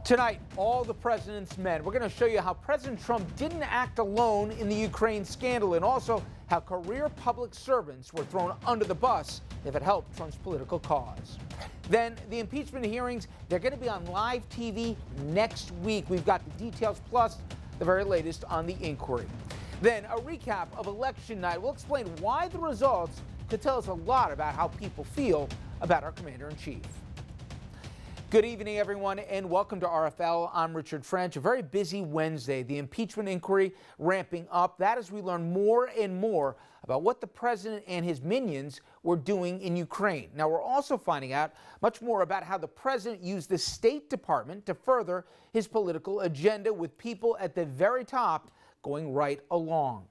Tonight, all the president's men. We're going to show you how President Trump didn't act alone in the Ukraine scandal, and also how career public servants were thrown under the bus if it helped Trump's political cause. Then the impeachment hearings, they're going to be on live TV next week. We've got the details plus the very latest on the inquiry. Then a recap of election night. We'll explain why the results could tell us a lot about how people feel about our commander-in-chief. Good evening, everyone, and welcome to RFL. I'm Richard French. A very busy Wednesday. The impeachment inquiry ramping up. That as we learn more and more about what the president and his minions were doing in Ukraine. Now, we're also finding out much more about how the president used the State Department to further his political agenda, with people at the very top going right along.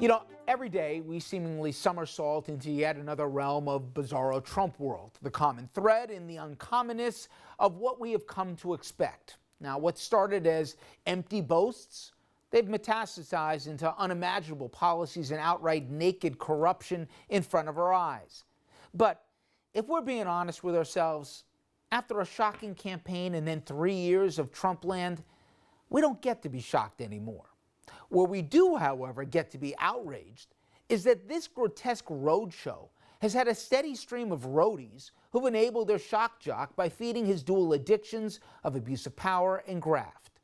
You know, every day we seemingly somersault into yet another realm of bizarro Trump world, the common thread in the uncommonness of what we have come to expect. Now, what started as empty boasts, they've metastasized into unimaginable policies and outright naked corruption in front of our eyes. But if we're being honest with ourselves, after a shocking campaign and then 3 years of Trump land, we don't get to be shocked anymore. Where we do, however, get to be outraged is that this grotesque roadshow has had a steady stream of roadies who've enabled their shock jock by feeding his dual addictions of abuse of power and graft.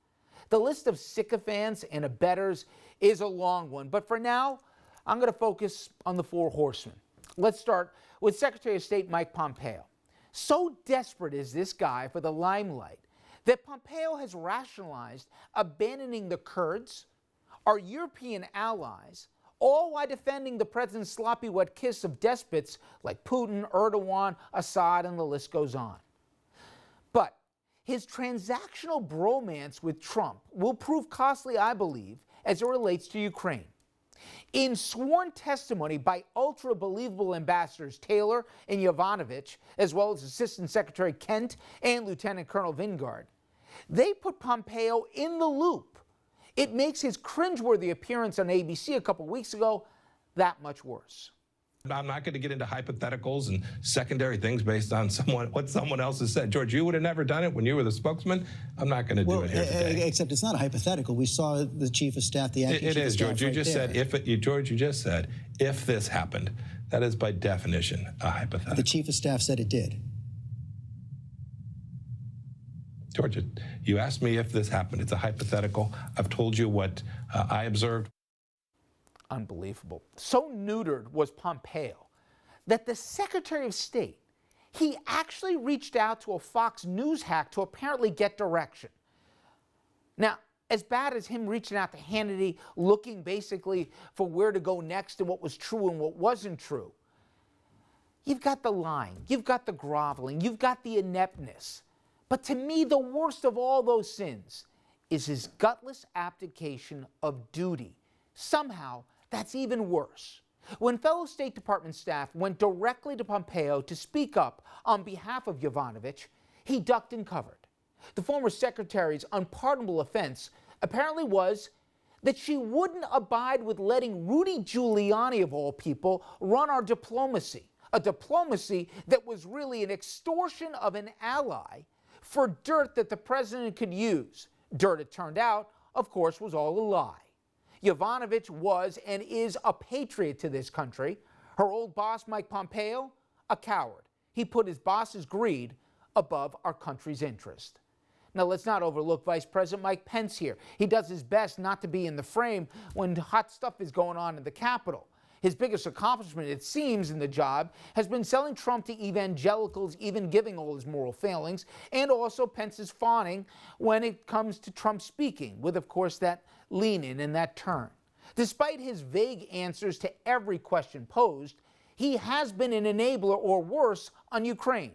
The list of sycophants and abettors is a long one, but for now, I'm going to focus on the four horsemen. Let's start with Secretary of State Mike Pompeo. So desperate is this guy for the limelight that Pompeo has rationalized abandoning the Kurds, our European allies, all while defending the president's sloppy wet kiss of despots like Putin, Erdogan, Assad, and the list goes on. But his transactional bromance with Trump will prove costly, I believe, as it relates to Ukraine. In sworn testimony by ultra-believable ambassadors Taylor and Yovanovitch, as well as Assistant Secretary Kent and Lieutenant Colonel Vingard, they put Pompeo in the loop. It makes his cringeworthy appearance on ABC a couple weeks ago that much worse. I'm not going to get into hypotheticals and secondary things based on what someone else has said. George, you would have never done it when you were the spokesman. I'm not going to do it here today. Except it's not a hypothetical. We saw the chief of staff, the acting chief of staff. It is, George. You just said George, you just said if this happened. That is by definition a hypothetical. The chief of staff said it did. George, you asked me if this happened. It's a hypothetical. I've told you what I observed. Unbelievable. So neutered was Pompeo that the Secretary of State, he actually reached out to a Fox News hack to apparently get direction. Now, as bad as him reaching out to Hannity, looking basically for where to go next and what was true and what wasn't true, you've got the lying, you've got the groveling, you've got the ineptness. But to me, the worst of all those sins is his gutless abdication of duty. Somehow, that's even worse. When fellow State Department staff went directly to Pompeo to speak up on behalf of Yovanovitch, he ducked and covered. The former secretary's unpardonable offense apparently was that she wouldn't abide with letting Rudy Giuliani, of all people, run our diplomacy, a diplomacy that was really an extortion of an ally for dirt that the president could use. Dirt, it turned out, of course, was all a lie. Yovanovitch was and is a patriot to this country. Her old boss, Mike Pompeo, a coward. He put his boss's greed above our country's interest. Now, let's not overlook Vice President Mike Pence here. He does his best not to be in the frame when hot stuff is going on in the Capitol. His biggest accomplishment, it seems, in the job has been selling Trump to evangelicals, even giving all his moral failings, and also Pence's fawning when it comes to Trump speaking, with, of course, that lean in and that turn. Despite his vague answers to every question posed, he has been an enabler, or worse, on Ukraine.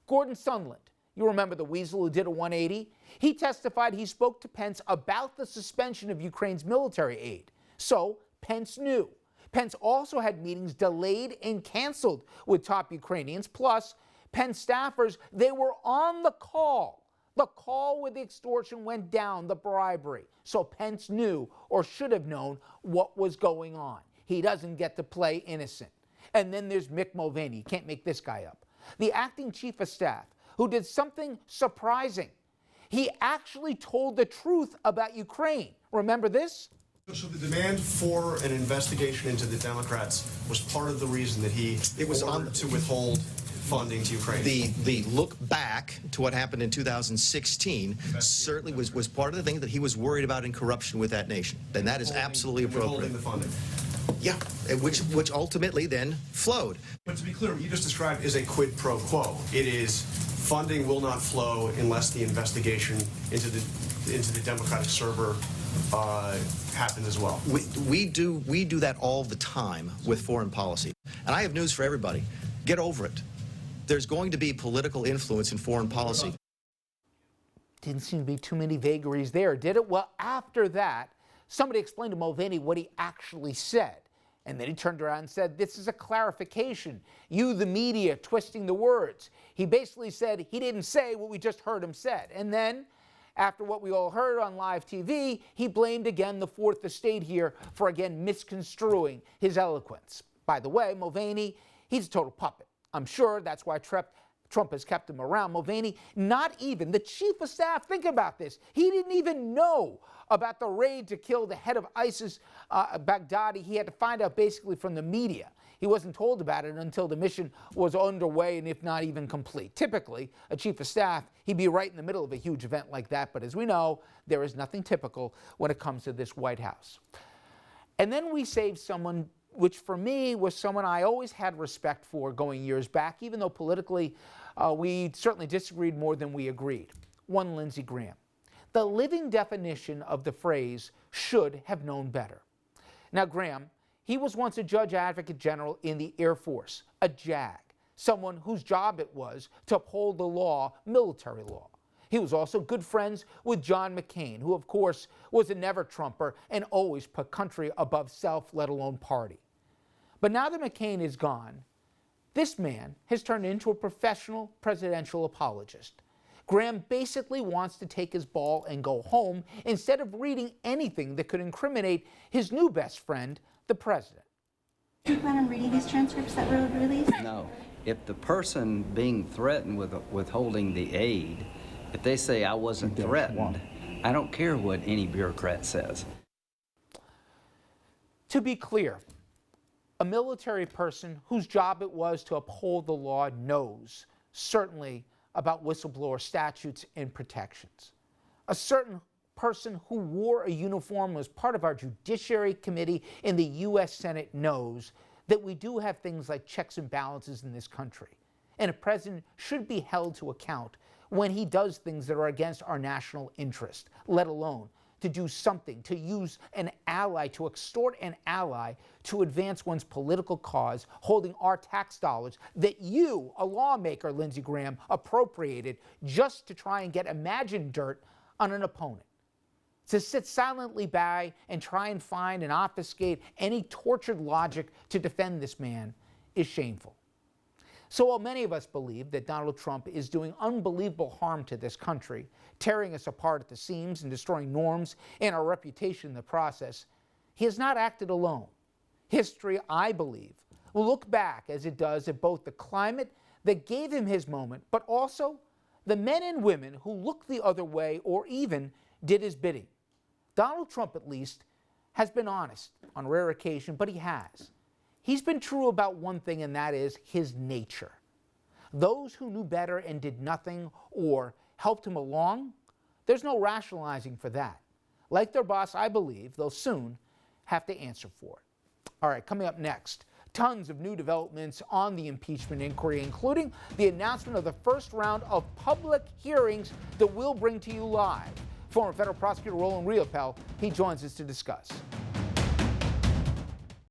Gordon Sondland, you remember the weasel who did a 180? He testified he spoke to Pence about the suspension of Ukraine's military aid. So Pence knew. Pence also had meetings delayed and canceled with top Ukrainians. Plus, Pence staffers, they were on the call. The call where the extortion went down, the bribery. So Pence knew, or should have known, what was going on. He doesn't get to play innocent. And then there's Mick Mulvaney. You can't make this guy up. The acting chief of staff, who did something surprising. He actually told the truth about Ukraine. Remember this? So the demand for an investigation into the Democrats was part of the reason that he ordered to withhold funding to Ukraine. The look back to what happened in 2016 certainly was part of the thing that he was worried about in corruption with that nation. And that is absolutely appropriate. Withholding the funding. Yeah, which ultimately then flowed. But to be clear, what you just described is a quid pro quo. It is funding will not flow unless the investigation into the Democratic server happens as well. We do that all the time with foreign policy. And I have news for everybody. Get over it. There's going to be political influence in foreign policy. Didn't seem to be too many vagaries there, did it? Well, after that, somebody explained to Mulvaney what he actually said. And then he turned around and said, this is a clarification. You, the media, twisting the words. He basically said he didn't say what we just heard him said. And then, after what we all heard on live TV, he blamed again the fourth estate here for again misconstruing his eloquence. By the way, Mulvaney, he's a total puppet. I'm sure that's why Trump has kept him around. Mulvaney, not even the chief of staff, think about this. He didn't even know about the raid to kill the head of ISIS, Baghdadi. He had to find out basically from the media. He wasn't told about it until the mission was underway and if not even complete. Typically, a chief of staff, he'd be right in the middle of a huge event like that. But as we know, there is nothing typical when it comes to this White House. And then we saved someone which for me was someone I always had respect for going years back, even though politically we certainly disagreed more than we agreed. One Lindsey Graham. The living definition of the phrase should have known better. Now Graham, he was once a judge advocate general in the Air Force, a JAG, someone whose job it was to uphold the law, military law. He was also good friends with John McCain, who of course was a never-Trumper and always put country above self, let alone party. But now that McCain is gone, this man has turned into a professional presidential apologist. Graham basically wants to take his ball and go home instead of reading anything that could incriminate his new best friend, the president. Do you plan on reading these transcripts that were released? No. If the person being threatened with withholding the aid, if they say I wasn't threatened, I don't care what any bureaucrat says. To be clear, a military person whose job it was to uphold the law knows, certainly, about whistleblower statutes and protections. A certain person who wore a uniform was part of our Judiciary Committee in the U.S. Senate knows that we do have things like checks and balances in this country. And a president should be held to account when he does things that are against our national interest, let alone to do something, to use an ally, to extort an ally to advance one's political cause, holding our tax dollars that you, a lawmaker, Lindsey Graham, appropriated just to try and get imagined dirt on an opponent. To sit silently by and try and find and obfuscate any tortured logic to defend this man is shameful. So while many of us believe that Donald Trump is doing unbelievable harm to this country, tearing us apart at the seams and destroying norms and our reputation in the process, he has not acted alone. History, I believe, will look back as it does at both the climate that gave him his moment, but also the men and women who looked the other way or even did his bidding. Donald Trump, at least, has been honest on rare occasion, but he has. He's been true about one thing, and that is his nature. Those who knew better and did nothing or helped him along, there's no rationalizing for that. Like their boss, I believe they'll soon have to answer for it. All right, coming up next, tons of new developments on the impeachment inquiry, including the announcement of the first round of public hearings that we'll bring to you live. Former federal prosecutor Roland Riopel, he joins us to discuss.